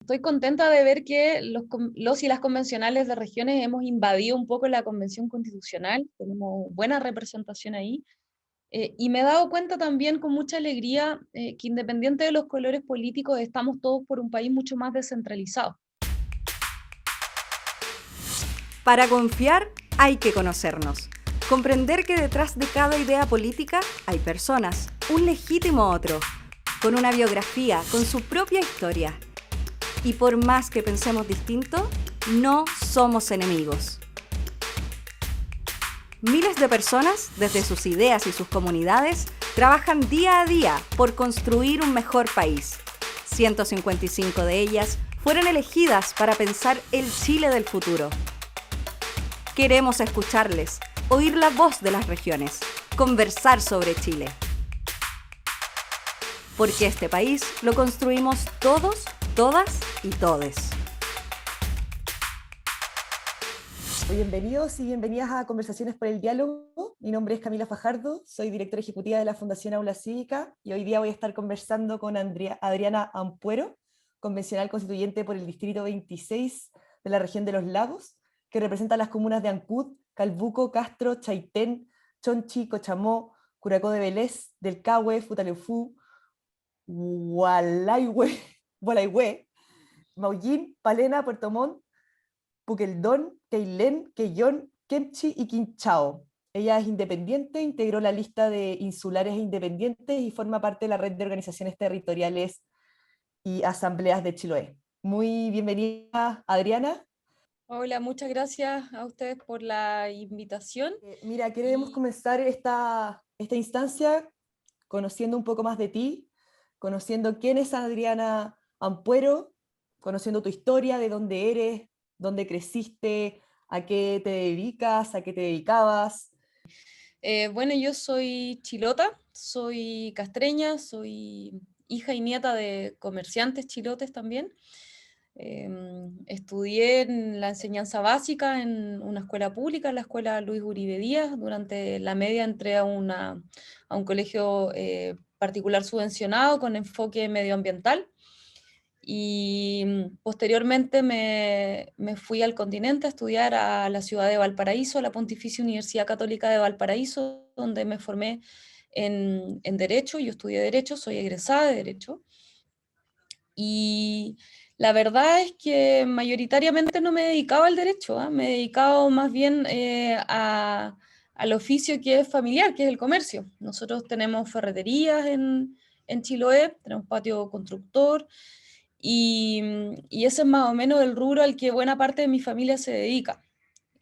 Estoy contenta de ver que los y las convencionales de regiones hemos invadido un poco la convención constitucional, tenemos buena representación ahí, y me he dado cuenta también con mucha alegría que independiente de los colores políticos estamos todos por un país mucho más descentralizado. Para confiar hay que conocernos. Comprender que detrás de cada idea política hay personas, un legítimo otro, con una biografía, con su propia historia. Y por más que pensemos distinto, no somos enemigos. Miles de personas, desde sus ideas y sus comunidades, trabajan día a día por construir un mejor país. 155 de ellas fueron elegidas para pensar el Chile del futuro. Queremos escucharles, oír la voz de las regiones, conversar sobre Chile. Porque este país lo construimos todos, todas y todes. Bienvenidos y bienvenidas a Conversaciones por el Diálogo. Mi nombre es Camila Fajardo, soy directora ejecutiva de la Fundación Aula Cívica y hoy día voy a estar conversando con Adriana Ampuero, convencional constituyente por el Distrito 26 de la región de Los Lagos, que representa a las comunas de Ancud, Calbuco, Castro, Chaitén, Chonchi, Cochamó, Curacó de Vélez, Del Cahue, Futaleufú, Gualaihue, Maullín, Palena, Puerto Montt, Puqueldón, Queilén, Quellón, Kemchi y Quinchao. Ella es independiente, integró la lista de insulares e independientes y forma parte de la red de organizaciones territoriales y asambleas de Chiloé. Muy bienvenida, Adriana. Hola, muchas gracias a ustedes por la invitación. Mira, queremos Y comenzar esta instancia conociendo un poco más de ti, conociendo quién es Adriana Ampuero, conociendo tu historia, de dónde eres, dónde creciste, a qué te dedicas, a qué te dedicabas. bueno, yo soy chilota, soy castreña, soy hija y nieta de comerciantes chilotes también. Estudié en la enseñanza básica en una escuela pública, en la escuela Luis Uribe Díaz. Durante la media entré a un colegio particular subvencionado con enfoque medioambiental. Y posteriormente me fui al continente a estudiar a la ciudad de Valparaíso, a la Pontificia Universidad Católica de Valparaíso, donde me formé en Derecho. Yo estudié Derecho, soy egresada de Derecho. Y la verdad es que mayoritariamente no me he dedicado al derecho, ¿ah? Me he dedicado más bien al oficio que es familiar, que es el comercio. Nosotros tenemos ferreterías en Chiloé, tenemos patio constructor, y ese es más o menos el rubro al que buena parte de mi familia se dedica.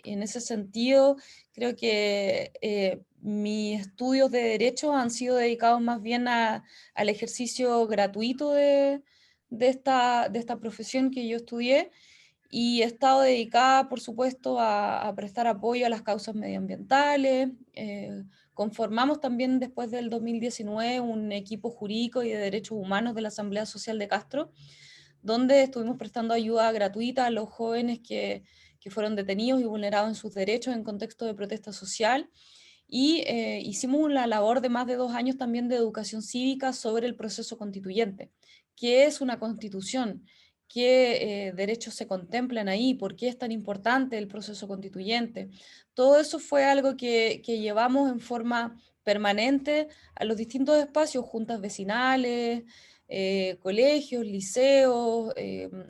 En ese sentido, creo que mis estudios de derecho han sido dedicados más bien al ejercicio gratuito de esta profesión que yo estudié, y he estado dedicada, por supuesto, a prestar apoyo a las causas medioambientales. Conformamos también después del 2019 un equipo jurídico y de derechos humanos de la Asamblea Social de Castro, donde estuvimos prestando ayuda gratuita a los jóvenes que fueron detenidos y vulnerados en sus derechos en contexto de protesta social. Y hicimos una labor de más de 2 años también de educación cívica sobre el proceso constituyente. ¿Qué es una constitución? ¿Qué derechos se contemplan ahí? ¿Por qué es tan importante el proceso constituyente? Todo eso fue algo que llevamos en forma permanente a los distintos espacios, juntas vecinales, colegios, liceos,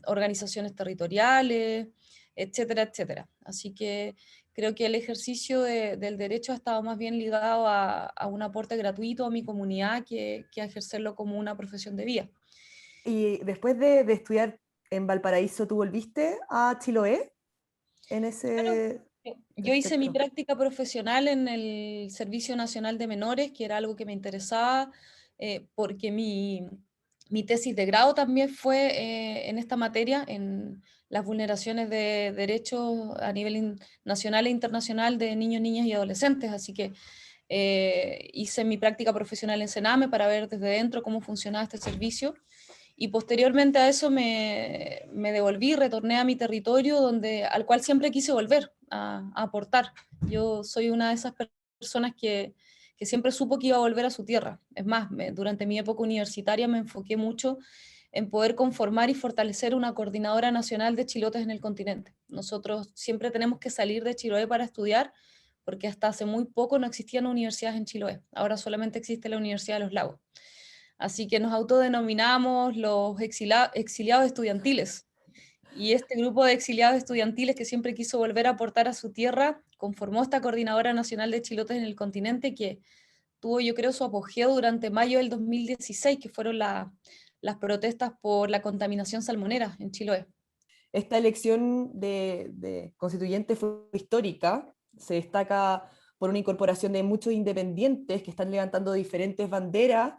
organizaciones territoriales, etcétera, etcétera. Así que creo que el ejercicio del derecho ha estado más bien ligado a un aporte gratuito a mi comunidad que a ejercerlo como una profesión de vida. Y después de estudiar en Valparaíso, ¿tú volviste a Chiloé en Claro, ese... yo hice mi Perfecto. práctica profesional en el Servicio Nacional de Menores, que era algo que me interesaba, porque mi tesis de grado también fue en esta materia, en las vulneraciones de derechos a nivel nacional e internacional de niños, niñas y adolescentes. Así que hice mi práctica profesional en Sename para ver desde dentro cómo funcionaba este servicio, y posteriormente a eso me devolví, retorné a mi territorio al cual siempre quise volver a aportar. Yo soy una de esas personas que siempre supo que iba a volver a su tierra. Es más, durante mi época universitaria me enfoqué mucho en poder conformar y fortalecer una coordinadora nacional de chilotes en el continente. Nosotros siempre tenemos que salir de Chiloé para estudiar, porque hasta hace muy poco no existían universidades en Chiloé, ahora solamente existe la Universidad de los Lagos. Así que nos autodenominamos los exiliados estudiantiles. Y este grupo de exiliados estudiantiles que siempre quiso volver a aportar a su tierra, conformó esta Coordinadora Nacional de Chilotes en el continente, que tuvo, yo creo, su apogeo durante mayo del 2016, que fueron las protestas por la contaminación salmonera en Chiloé. Esta elección de constituyente fue histórica, se destaca por una incorporación de muchos independientes que están levantando diferentes banderas,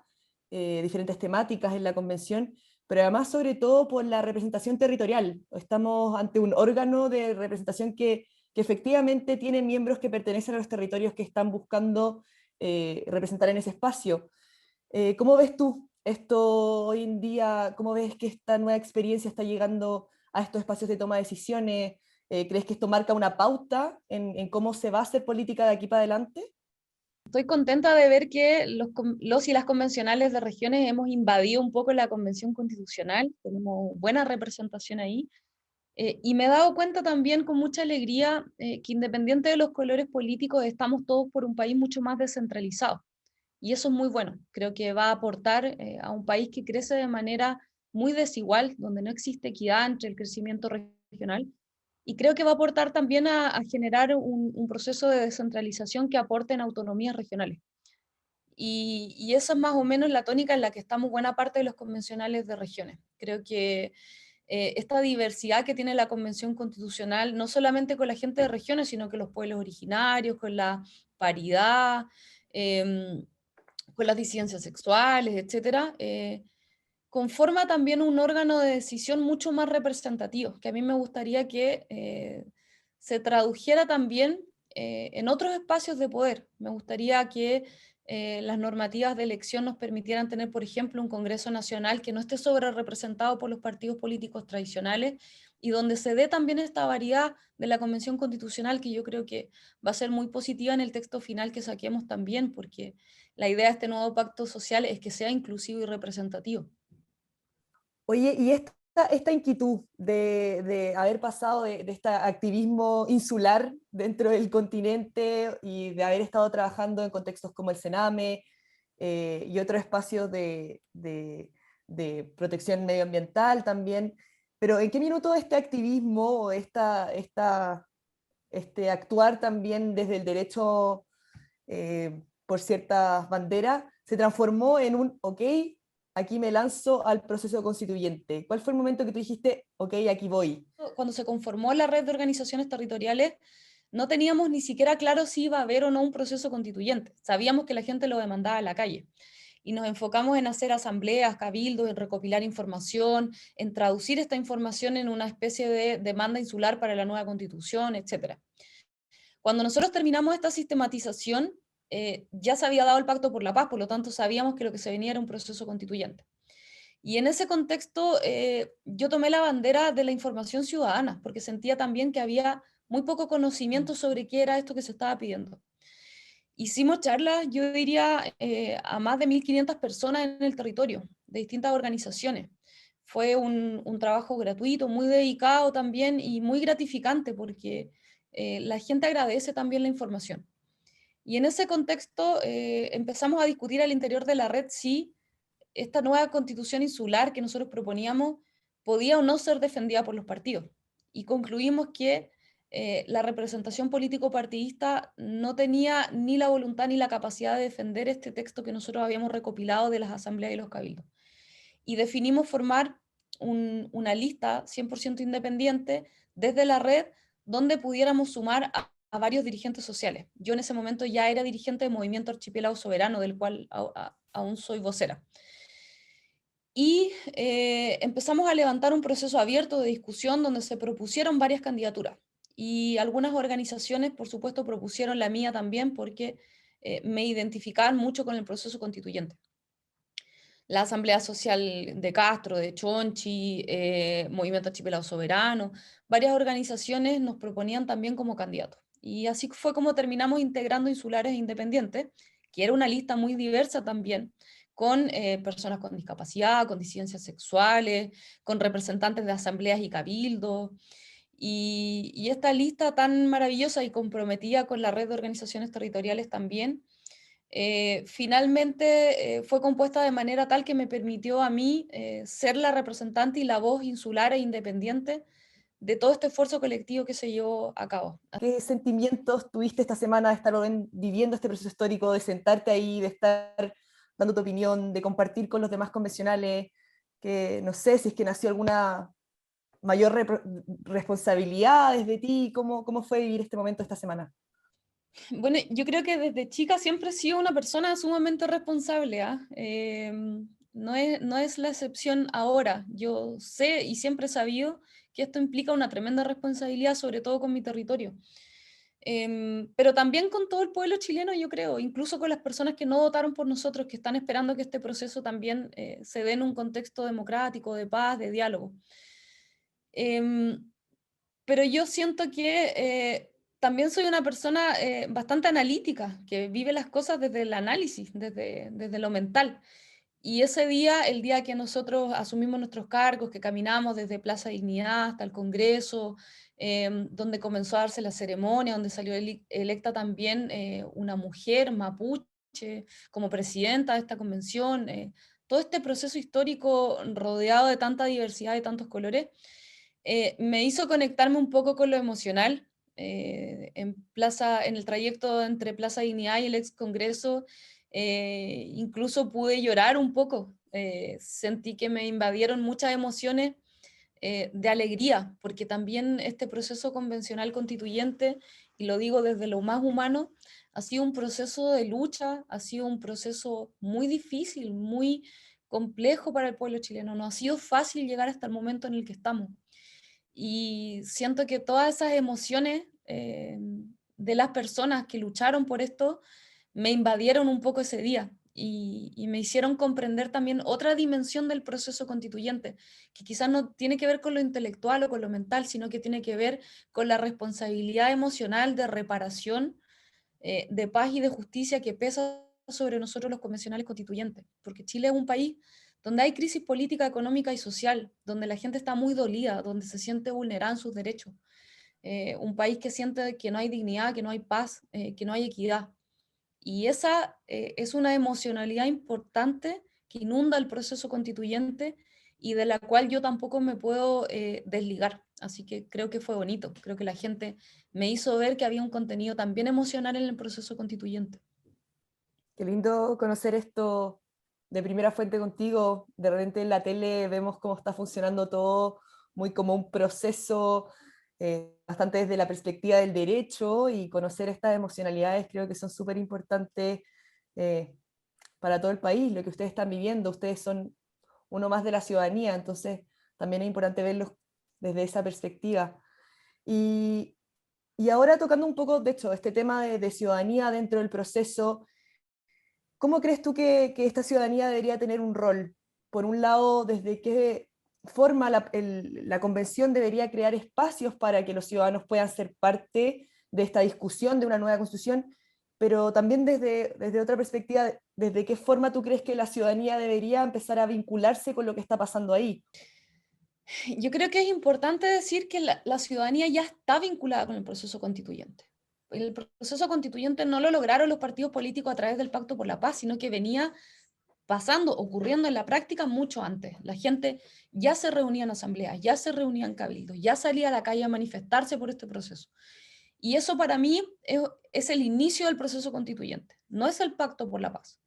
diferentes temáticas en la convención, pero además sobre todo por la representación territorial. Estamos ante un órgano de representación que efectivamente tiene miembros que pertenecen a los territorios que están buscando representar en ese espacio. ¿Cómo ves tú esto hoy en día? ¿Cómo ves que esta nueva experiencia está llegando a estos espacios de toma de decisiones? ¿Crees que esto marca una pauta en cómo se va a hacer política de aquí para adelante? Estoy contenta de ver que los y las convencionales de regiones hemos invadido un poco la convención constitucional, tenemos buena representación ahí, y me he dado cuenta también con mucha alegría que independiente de los colores políticos estamos todos por un país mucho más descentralizado. Y eso es muy bueno. Creo que va a aportar a un país que crece de manera muy desigual, donde no existe equidad entre el crecimiento regional. Y creo que va a aportar también a generar un proceso de descentralización que aporte en autonomías regionales. Y esa es más o menos la tónica en la que estamos buena parte de los convencionales de regiones. Creo que esta diversidad que tiene la Convención Constitucional, no solamente con la gente de regiones, sino que los pueblos originarios, con la paridad, eh, con las disidencias sexuales, etcétera, conforma también un órgano de decisión mucho más representativo, que a mí me gustaría que se tradujera también en otros espacios de poder. Me gustaría que las normativas de elección nos permitieran tener, por ejemplo, un Congreso Nacional que no esté sobre representado por los partidos políticos tradicionales y donde se dé también esta variedad de la Convención Constitucional, que yo creo que va a ser muy positiva en el texto final que saquemos también, porque la idea de este nuevo pacto social es que sea inclusivo y representativo. Oye, y esta inquietud de haber pasado de este activismo insular dentro del continente y de haber estado trabajando en contextos como el Sename y otros espacios de protección medioambiental también, pero ¿en qué minuto este activismo o este actuar también desde el derecho por ciertas banderas se transformó en un, ok, aquí me lanzo al proceso constituyente? ¿Cuál fue el momento que tú dijiste, ok, aquí voy? Cuando se conformó la red de organizaciones territoriales, no teníamos ni siquiera claro si iba a haber o no un proceso constituyente. Sabíamos que la gente lo demandaba en la calle. Y nos enfocamos en hacer asambleas, cabildos, en recopilar información, en traducir esta información en una especie de demanda insular para la nueva constitución, etc. Cuando nosotros terminamos esta sistematización, ya se había dado el Pacto por la Paz, por lo tanto sabíamos que lo que se venía era un proceso constituyente. Y en ese contexto, yo tomé la bandera de la información ciudadana, porque sentía también que había muy poco conocimiento sobre qué era esto que se estaba pidiendo. Hicimos charlas, yo diría, a más de 1.500 personas en el territorio, de distintas organizaciones. Fue un trabajo gratuito, muy dedicado también y muy gratificante, porque la gente agradece también la información. Y en ese contexto empezamos a discutir al interior de la red si esta nueva constitución insular que nosotros proponíamos podía o no ser defendida por los partidos. Y concluimos que la representación político-partidista no tenía ni la voluntad ni la capacidad de defender este texto que nosotros habíamos recopilado de las asambleas y los cabildos. Y definimos formar una lista 100% independiente desde la red donde pudiéramos sumar a varios dirigentes sociales. Yo en ese momento ya era dirigente del Movimiento Archipiélago Soberano, del cual aún soy vocera. Y empezamos a levantar un proceso abierto de discusión donde se propusieron varias candidaturas. Y algunas organizaciones, por supuesto, propusieron la mía también porque me identificaban mucho con el proceso constituyente. La Asamblea Social de Castro, de Chonchi, Movimiento Archipiélago Soberano, varias organizaciones nos proponían también como candidatos. Y así fue como terminamos integrando Insulares e Independientes, que era una lista muy diversa también, con personas con discapacidad, con disidencias sexuales, con representantes de asambleas y cabildos. Y esta lista tan maravillosa y comprometida con la red de organizaciones territoriales también, finalmente fue compuesta de manera tal que me permitió a mí ser la representante y la voz insular e independiente de todo este esfuerzo colectivo que se llevó a cabo. ¿Qué sentimientos tuviste esta semana de estar viviendo este proceso histórico, de sentarte ahí, de estar dando tu opinión, de compartir con los demás convencionales? Que no sé si es que nació alguna mayor responsabilidad desde ti. ¿Cómo fue vivir este momento esta semana? Bueno, yo creo que desde chica siempre he sido una persona sumamente responsable, ¿ah? No es la excepción ahora. Yo sé y siempre he sabido que esto implica una tremenda responsabilidad, sobre todo con mi territorio. Pero también con todo el pueblo chileno, yo creo, incluso con las personas que no votaron por nosotros, que están esperando que este proceso también se dé en un contexto democrático, de paz, de diálogo. Em, pero yo siento que también soy una persona bastante analítica, que vive las cosas desde el análisis, desde lo mental. Y ese día, el día que nosotros asumimos nuestros cargos, que caminamos desde Plaza Dignidad hasta el Congreso, donde comenzó a darse la ceremonia, donde salió electa también una mujer mapuche como presidenta de esta convención, todo este proceso histórico rodeado de tanta diversidad y tantos colores, me hizo conectarme un poco con lo emocional. En el trayecto entre Plaza Dignidad y el ex Congreso, incluso pude llorar un poco. Sentí que me invadieron muchas emociones de alegría, porque también este proceso convencional constituyente, y lo digo desde lo más humano, ha sido un proceso de lucha, ha sido un proceso muy difícil, muy complejo para el pueblo chileno. No ha sido fácil llegar hasta el momento en el que estamos. Y siento que todas esas emociones de las personas que lucharon por esto me invadieron un poco ese día y me hicieron comprender también otra dimensión del proceso constituyente, que quizás no tiene que ver con lo intelectual o con lo mental, sino que tiene que ver con la responsabilidad emocional de reparación, de paz y de justicia que pesa sobre nosotros los convencionales constituyentes, porque Chile es un país donde hay crisis política, económica y social, donde la gente está muy dolida, donde se siente vulnerada en sus derechos, un país que siente que no hay dignidad, que no hay paz, que no hay equidad. Y esa es una emocionalidad importante que inunda el proceso constituyente y de la cual yo tampoco me puedo desligar. Así que creo que fue bonito, creo que la gente me hizo ver que había un contenido también emocional en el proceso constituyente. Qué lindo conocer esto de primera fuente contigo. De repente en la tele vemos cómo está funcionando todo, muy como un proceso, bastante desde la perspectiva del derecho, y conocer estas emocionalidades creo que son súper importantes eh, para todo el país, lo que ustedes están viviendo. Ustedes son uno más de la ciudadanía, entonces también es importante verlos desde esa perspectiva. Y, y ahora tocando un poco, de hecho, este tema de ciudadanía dentro del proceso. ¿Cómo crees tú que esta ciudadanía debería tener un rol? Por un lado, ¿desde qué forma la convención debería crear espacios para que los ciudadanos puedan ser parte de esta discusión de una nueva constitución? Pero también desde otra perspectiva, ¿desde qué forma tú crees que la ciudadanía debería empezar a vincularse con lo que está pasando ahí? Yo creo que es importante decir que la ciudadanía ya está vinculada con el proceso constituyente. El proceso constituyente no lo lograron los partidos políticos a través del Pacto por la Paz, sino que venía pasando, ocurriendo en la práctica mucho antes. La gente ya se reunía en asambleas, ya se reunía en cabildos, ya salía a la calle a manifestarse por este proceso. Y eso para mí es el inicio del proceso constituyente, no es el Pacto por la Paz.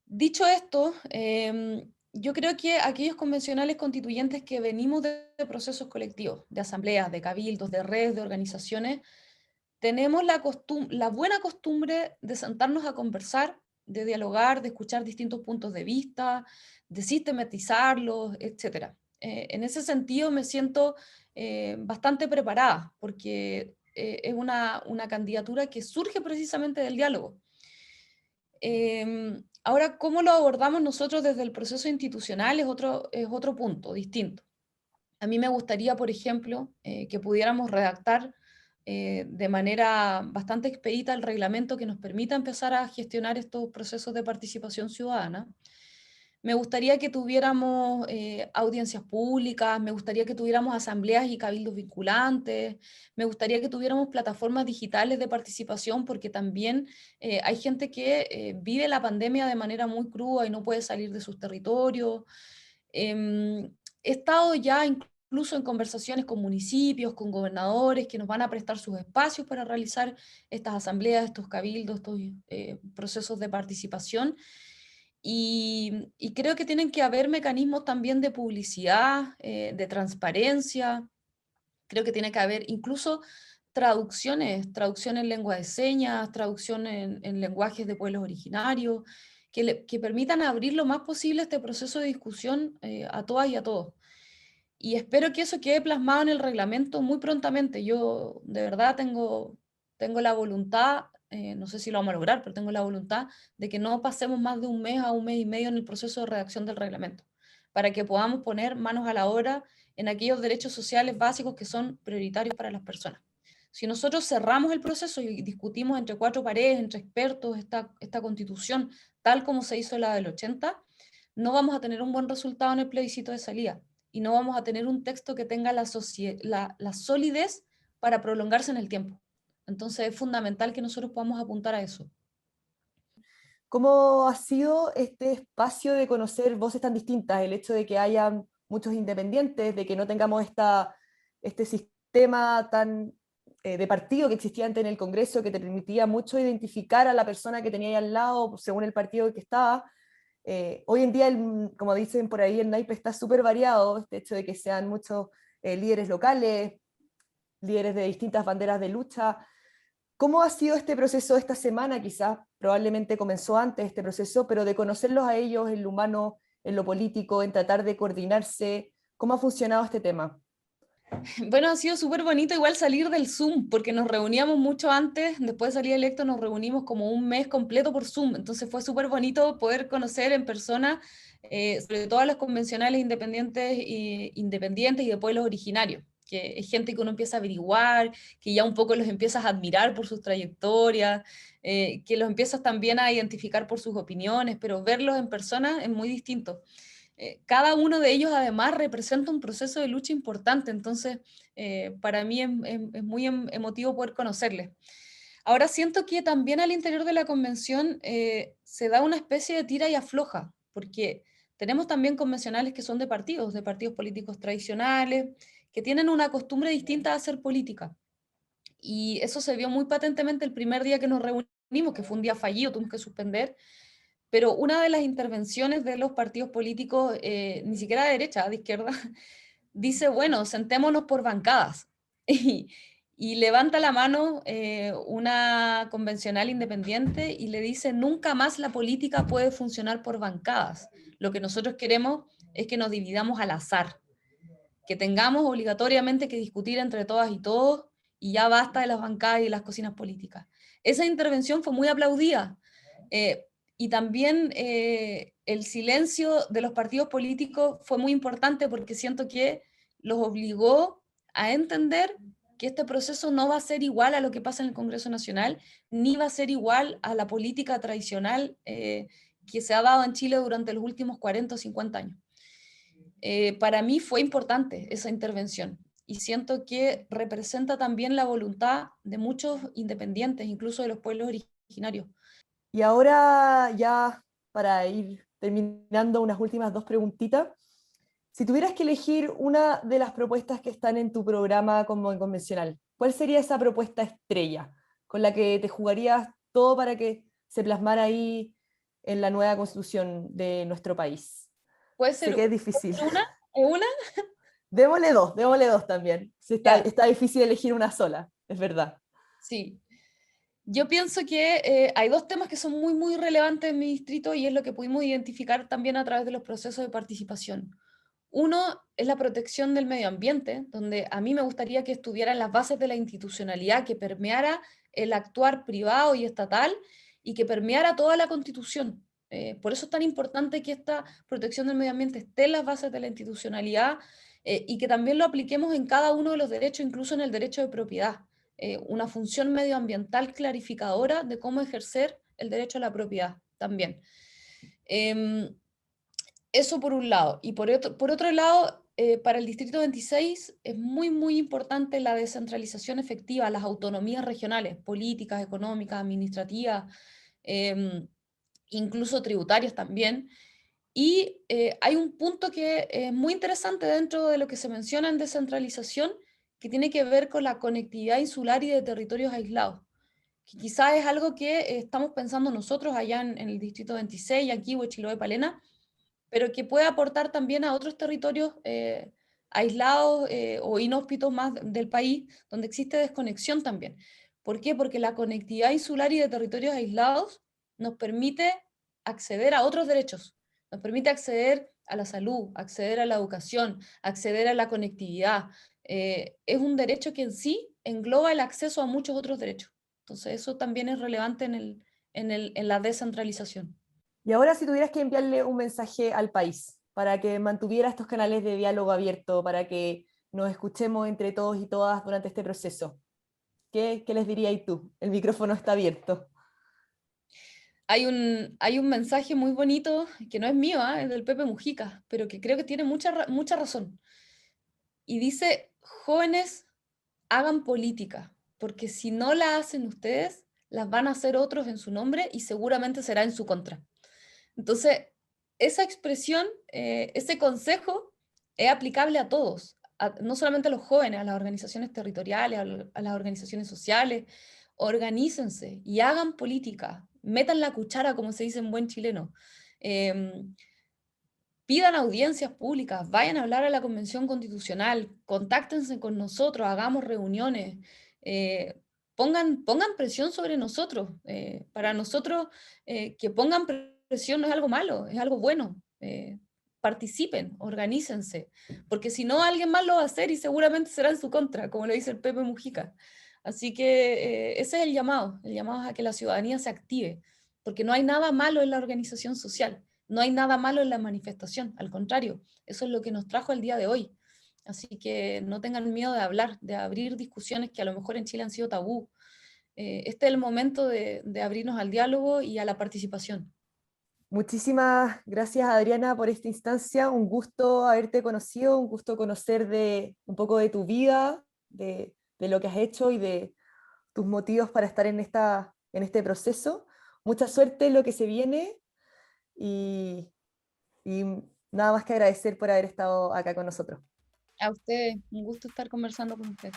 Dicho esto, yo creo que aquellos convencionales constituyentes que venimos de procesos colectivos, de asambleas, de cabildos, de redes, de organizaciones, tenemos la buena costumbre de sentarnos a conversar, de dialogar, de escuchar distintos puntos de vista, de sistematizarlos, etc. En ese sentido me siento bastante preparada, porque es una candidatura que surge precisamente del diálogo. Ahora, ¿cómo lo abordamos nosotros desde el proceso institucional? Es otro punto distinto. A mí me gustaría, por ejemplo, que pudiéramos redactar de manera bastante expedita el reglamento que nos permita empezar a gestionar estos procesos de participación ciudadana. Me gustaría que tuviéramos audiencias públicas, me gustaría que tuviéramos asambleas y cabildos vinculantes, me gustaría que tuviéramos plataformas digitales de participación, porque también hay gente que vive la pandemia de manera muy cruda y no puede salir de sus territorios. He estado ya incluso en conversaciones con municipios, con gobernadores que nos van a prestar sus espacios para realizar estas asambleas, estos cabildos, estos procesos de participación. Y creo que tienen que haber mecanismos también de publicidad, de transparencia. Creo que tiene que haber incluso traducción en lengua de señas, traducción en lenguajes de pueblos originarios, que permitan abrir lo más posible este proceso de discusión a todas y a todos. Y espero que eso quede plasmado en el reglamento muy prontamente. Yo de verdad tengo la voluntad, no sé si lo vamos a lograr, pero tengo la voluntad de que no pasemos más de un mes a un mes y medio en el proceso de redacción del reglamento, para que podamos poner manos a la obra en aquellos derechos sociales básicos que son prioritarios para las personas. Si nosotros cerramos el proceso y discutimos entre cuatro paredes, entre expertos, esta constitución, tal como se hizo la del 80, no vamos a tener un buen resultado en el plebiscito de salida y no vamos a tener un texto que tenga la solidez para prolongarse en el tiempo. Entonces es fundamental que nosotros podamos apuntar a eso. ¿Cómo ha sido este espacio de conocer voces tan distintas? El hecho de que haya muchos independientes, de que no tengamos este sistema tan de partido que existía antes en el Congreso, que te permitía mucho identificar a la persona que tenía ahí al lado según el partido que estaba. Hoy en día, como dicen por ahí, el naipe está súper variado, este hecho de que sean muchos líderes locales, líderes de distintas banderas de lucha. ¿Cómo ha sido este proceso esta semana? Quizás probablemente comenzó antes este proceso, pero de conocerlos a ellos en lo humano, en lo político, en tratar de coordinarse. ¿Cómo ha funcionado este tema? Bueno, ha sido súper bonito igual salir del Zoom, porque nos reuníamos mucho antes, después de salir electo nos reunimos como un mes completo por Zoom, entonces fue súper bonito poder conocer en persona, sobre todo a los convencionales independientes y de pueblos originarios, que es gente que uno empieza a averiguar, que ya un poco los empiezas a admirar por sus trayectorias, que los empiezas también a identificar por sus opiniones, pero verlos en persona es muy distinto. Cada uno de ellos además representa un proceso de lucha importante, entonces para mí es muy emotivo poder conocerles. Ahora siento que también al interior de la convención se da una especie de tira y afloja, porque tenemos también convencionales que son de partidos políticos tradicionales, que tienen una costumbre distinta de hacer política. Y eso se vio muy patentemente el primer día que nos reunimos, que fue un día fallido, tuvimos que suspender, pero una de las intervenciones de los partidos políticos, ni siquiera de derecha, de izquierda, dice, bueno, sentémonos por bancadas. Y, y levanta la mano una convencional independiente y le dice, nunca más la política puede funcionar por bancadas. Lo que nosotros queremos es que nos dividamos al azar, que tengamos obligatoriamente que discutir entre todas y todos y ya basta de las bancadas y de las cocinas políticas. Esa intervención fue muy aplaudida. Y también el silencio de los partidos políticos fue muy importante porque siento que los obligó a entender que este proceso no va a ser igual a lo que pasa en el Congreso Nacional, ni va a ser igual a la política tradicional que se ha dado en Chile durante los últimos 40 o 50 años. Para mí fue importante esa intervención y siento que representa también la voluntad de muchos independientes, incluso de los pueblos originarios. Y ahora ya para ir terminando unas últimas dos preguntitas, si tuvieras que elegir una de las propuestas que están en tu programa como convencional, ¿cuál sería esa propuesta estrella con la que te jugarías todo para que se plasmara ahí en la nueva constitución de nuestro país? ¿Puede Sé ser que es difícil. una? ¿Una? Démosle dos también. Sí, está difícil elegir una sola, es verdad. Sí. Yo pienso que hay dos temas que son muy, muy relevantes en mi distrito y es lo que pudimos identificar también a través de los procesos de participación. Uno es la protección del medio ambiente, donde a mí me gustaría que estuvieran las bases de la institucionalidad, que permeara el actuar privado y estatal y que permeara toda la Constitución. Por eso es tan importante que esta protección del medio ambiente esté en las bases de la institucionalidad y que también lo apliquemos en cada uno de los derechos, incluso en el derecho de propiedad. una función medioambiental clarificadora de cómo ejercer el derecho a la propiedad también. Eso por un lado. Y por otro lado, para el Distrito 26 es muy, muy importante la descentralización efectiva, las autonomías regionales, políticas, económicas, administrativas, incluso tributarias también. Y hay un punto que es muy interesante dentro de lo que se menciona en descentralización, que tiene que ver con la conectividad insular y de territorios aislados, que quizás es algo que estamos pensando nosotros allá en el Distrito 26, aquí, Huechiloé, Palena, pero que puede aportar también a otros territorios aislados o inhóspitos más del país, donde existe desconexión también. ¿Por qué? Porque la conectividad insular y de territorios aislados nos permite acceder a otros derechos, nos permite acceder a la salud, acceder a la educación, acceder a la conectividad. Es un derecho que en sí engloba el acceso a muchos otros derechos. Entonces eso también es relevante en la descentralización. Y ahora si tuvieras que enviarle un mensaje al país para que mantuviera estos canales de diálogo abierto, para que nos escuchemos entre todos y todas durante este proceso, ¿qué les dirías tú? El micrófono está abierto. Hay un mensaje muy bonito, que no es mío, es del Pepe Mujica, pero que creo que tiene mucha razón. Y dice, jóvenes, hagan política, porque si no la hacen ustedes, las van a hacer otros en su nombre y seguramente será en su contra. Entonces, esa expresión, ese consejo es aplicable a todos, no solamente a los jóvenes, a las organizaciones territoriales, a las organizaciones sociales. Organícense y hagan política, metan la cuchara, como se dice en buen chileno. Pidan audiencias públicas, vayan a hablar a la Convención Constitucional, contáctense con nosotros, hagamos reuniones, pongan presión sobre nosotros. Para nosotros, que pongan presión no es algo malo, es algo bueno. Participen, organícense, porque si no, alguien más lo va a hacer y seguramente será en su contra, como lo dice el Pepe Mujica. Así que ese es el llamado es a que la ciudadanía se active, porque no hay nada malo en la organización social. No hay nada malo en la manifestación, al contrario, eso es lo que nos trajo el día de hoy. Así que no tengan miedo de hablar, de abrir discusiones que a lo mejor en Chile han sido tabú. Este es el momento de abrirnos al diálogo y a la participación. Muchísimas gracias, Adriana, por esta instancia. Un gusto haberte conocido, un gusto conocer un poco de tu vida, de lo que has hecho y de tus motivos para estar en este proceso. Mucha suerte en lo que se viene y, y nada más que agradecer por haber estado acá con nosotros. A ustedes, un gusto estar conversando con ustedes.